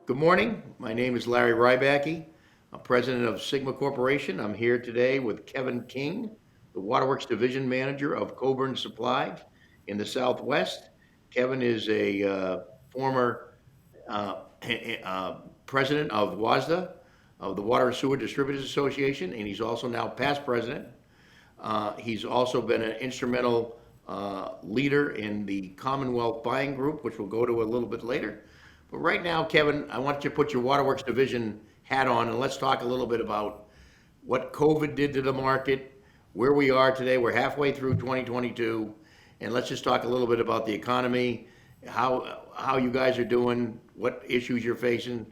Good morning. My name is Larry Rybacky. I'm president of Sigma Corporation. I'm here today with Kevin King, the Waterworks Division Manager of Coburn Supply in the Southwest. Kevin is a former president of WASDA, of the Water and Sewer Distributors Association, and he's also now past president. He's also been an instrumental leader in the Commonwealth Buying Group, which we'll go to a little bit later. But right now, Kevin, I want you to put your Waterworks Division hat on and let's talk a little bit about what COVID did to the market, where we are today. We're halfway through 2022, and let's just talk a little bit about the economy, how you guys are doing, what issues you're facing,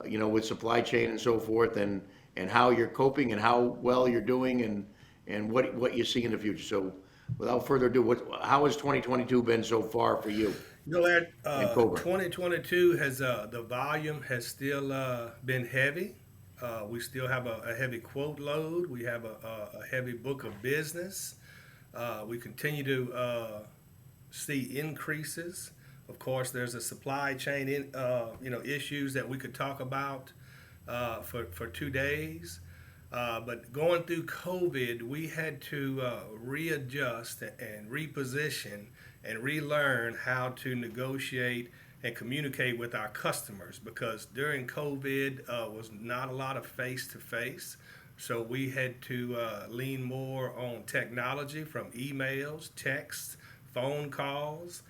with supply chain and so forth, and how you're coping and how well you're doing and what you see in the future. So without further ado, how has 2022 been so far for you Larry, in Coburn? 2022 has the volume has still been heavy. We still have a heavy quote load. We have a heavy book of business. We continue to see increases. Of course, there's a supply chain issues that we could talk about for 2 days. But going through COVID, we had to readjust and reposition and relearn how to negotiate and communicate with our customers because during COVID was not a lot of face to face. So we had to lean more on technology from emails, texts, phone calls,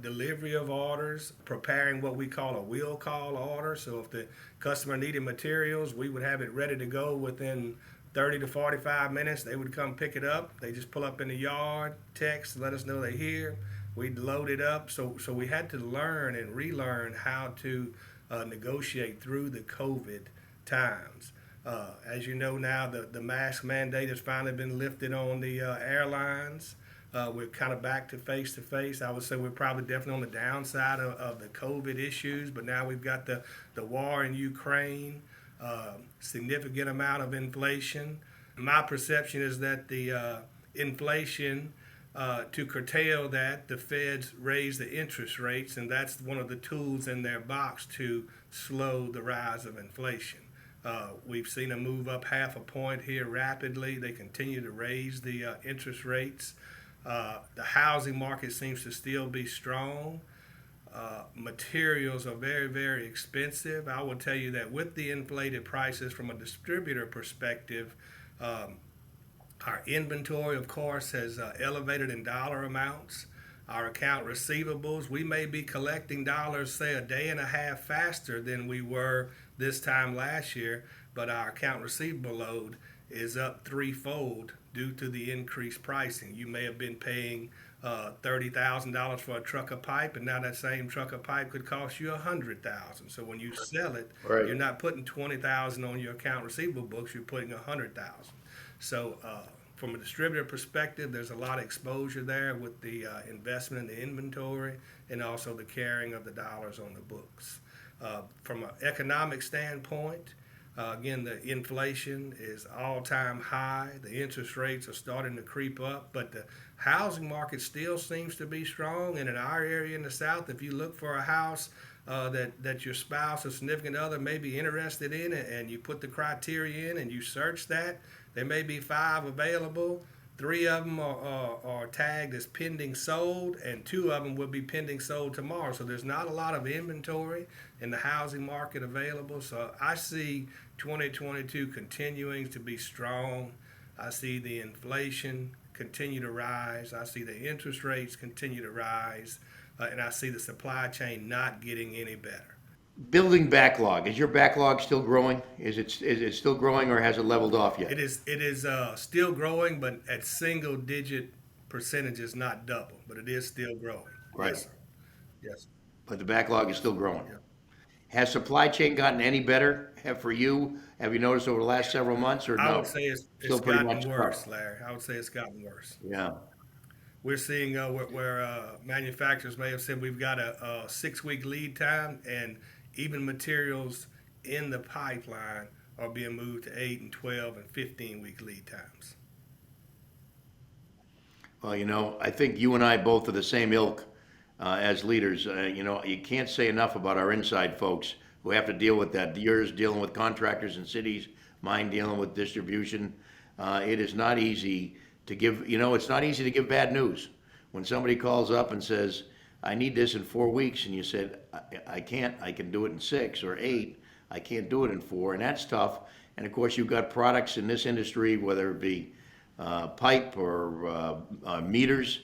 delivery of orders, preparing what we call a will call order. So if the customer needed materials, we would have it ready to go within 30 to 45 minutes. They would come pick it up. They just pull up in the yard, text, let us know they're here. We'd load it up. So we had to learn and relearn how to negotiate through the COVID times. As you know now, the mask mandate has finally been lifted on the airlines. We're kind of back to face. I would say we're probably definitely on the downside of the COVID issues, but now we've got the war in Ukraine, significant amount of inflation. My perception is that the inflation, to curtail that, the feds raise the interest rates, and that's one of the tools in their box to slow the rise of inflation. We've seen a move up half a point here rapidly. They continue to raise the interest rates. The housing market seems to still be strong. Materials are very, very expensive. I will tell you that with the inflated prices from a distributor perspective, our inventory, of course, has elevated in dollar amounts. Our account receivables, we may be collecting dollars, say, a day and a half faster than we were this time last year, but our account receivable load is up threefold due to the increased pricing. You may have been paying $30,000 for a truck of pipe, and now that same truck of pipe could cost you $100,000. So when you sell it, Right. you're not putting $20,000 on your account receivable books; you're putting $100,000. So from a distributor perspective, there's a lot of exposure there with the investment in the inventory and also the carrying of the dollars on the books. From an economic standpoint, again, the inflation is all-time high. The interest rates are starting to creep up, but the housing market still seems to be strong. And in our area in the South, if you look for a house that your spouse or significant other may be interested in, and you put the criteria in and you search that, there may be 5 available. 3 of them are tagged as pending sold, and 2 of them will be pending sold tomorrow. So there's not a lot of inventory in the housing market available. So I see 2022 continuing to be strong. I see the inflation continue to rise. I see the interest rates continue to rise. And I see the supply chain not getting any better. Building backlog. Is your backlog still growing? Is it still growing or has it leveled off yet? It is still growing, but at single digit percentages, not double, but it is still growing. Right. Yes, sir. Yes. But the backlog is still growing. Yeah. Has supply chain gotten any better for you? Have you noticed over the last several months or I would no? say it's Still pretty gotten much tough. worse, Larry. I would say it's gotten worse. Yeah. We're seeing where manufacturers may have said we've got a 6 week lead time, and even materials in the pipeline are being moved to 8 and 12 and 15-week lead times. Well, I think you and I both are the same ilk as leaders. You can't say enough about our inside folks who have to deal with that. Yours dealing with contractors and cities, mine dealing with distribution. It is not easy to give, it's not easy to give bad news. When somebody calls up and says, I need this in 4 weeks, and you said, I can't, I can do it in 6 or 8, I can't do it in 4, and that's tough. And of course, you've got products in this industry, whether it be pipe or meters,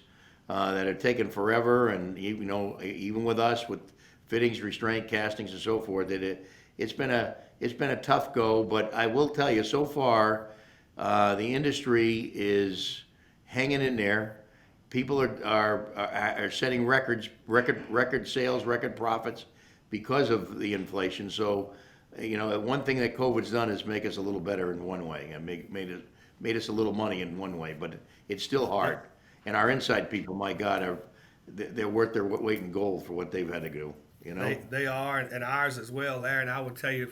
that are taking forever, and even with us, with fittings, restraint, castings, and so forth, it's been a tough go. But I will tell you, so far, the industry is hanging in there. People are setting record sales, record profits because of the inflation. So, one thing that COVID's done is make us a little better in one way, and made us a little money in one way, but it's still hard. And our inside people, my God, they're worth their weight in gold for what they've had to do, They are, and ours as well, Larry. And I would tell you,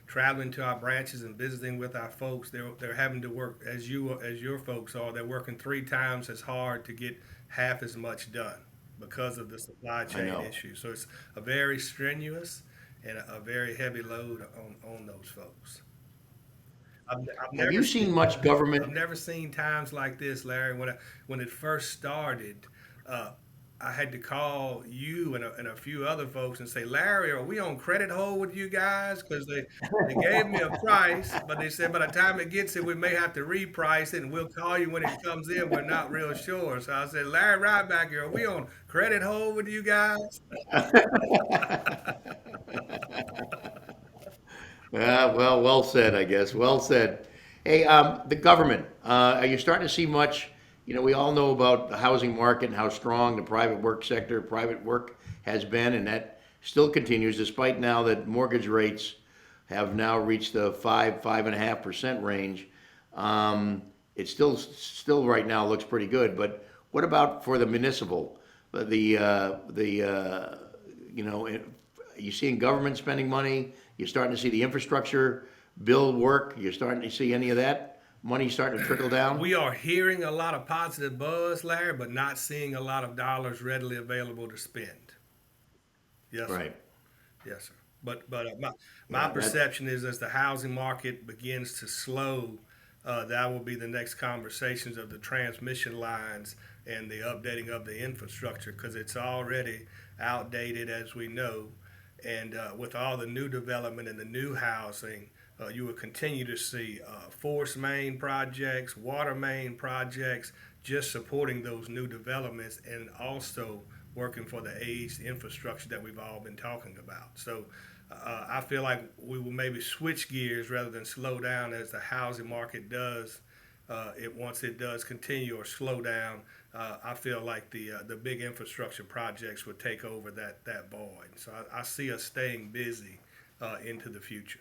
traveling to our branches and visiting with our folks, they're having to work as your folks are. They're working 3 times as hard to get half as much done because of the supply chain know. issue. So it's a very strenuous and a very heavy load on those folks. I've Have never you seen seen much I've government? never seen times like this, Larry. When it first started, uh, I had to call you and a few other folks and say, Larry, are we on credit hold with you guys? Because they gave me a price, but they said by the time it gets here, we may have to reprice it, and we'll call you when it comes in. We're not real sure. So I said, Larry, right back here, are we on credit hold with you guys? Well, well said, I guess. Well said. Hey, the government, are you starting to see much? We all know about the housing market and how strong the private work sector, private work has been, and that still continues despite now that mortgage rates have now reached the 5.5% range. It still right now looks pretty good, but what about for the municipal? The you seeing government spending money? You're starting to see the infrastructure bill work. You're starting to see any of that money starting to trickle down? We are hearing a lot of positive buzz, Larry, but not seeing a lot of dollars readily available to spend. Yes, sir. Right. Yes, sir. But my Yeah, that, perception is as the housing market begins to slow, that will be the next conversations of the transmission lines and the updating of the infrastructure because it's already outdated as we know. And with all the new development and the new housing, you will continue to see force main projects, water main projects, just supporting those new developments and also working for the aged infrastructure that we've all been talking about. So I feel like we will maybe switch gears rather than slow down as the housing market does. Once it does continue or slow down, I feel like the big infrastructure projects would take over that void. So I see us staying busy into the future.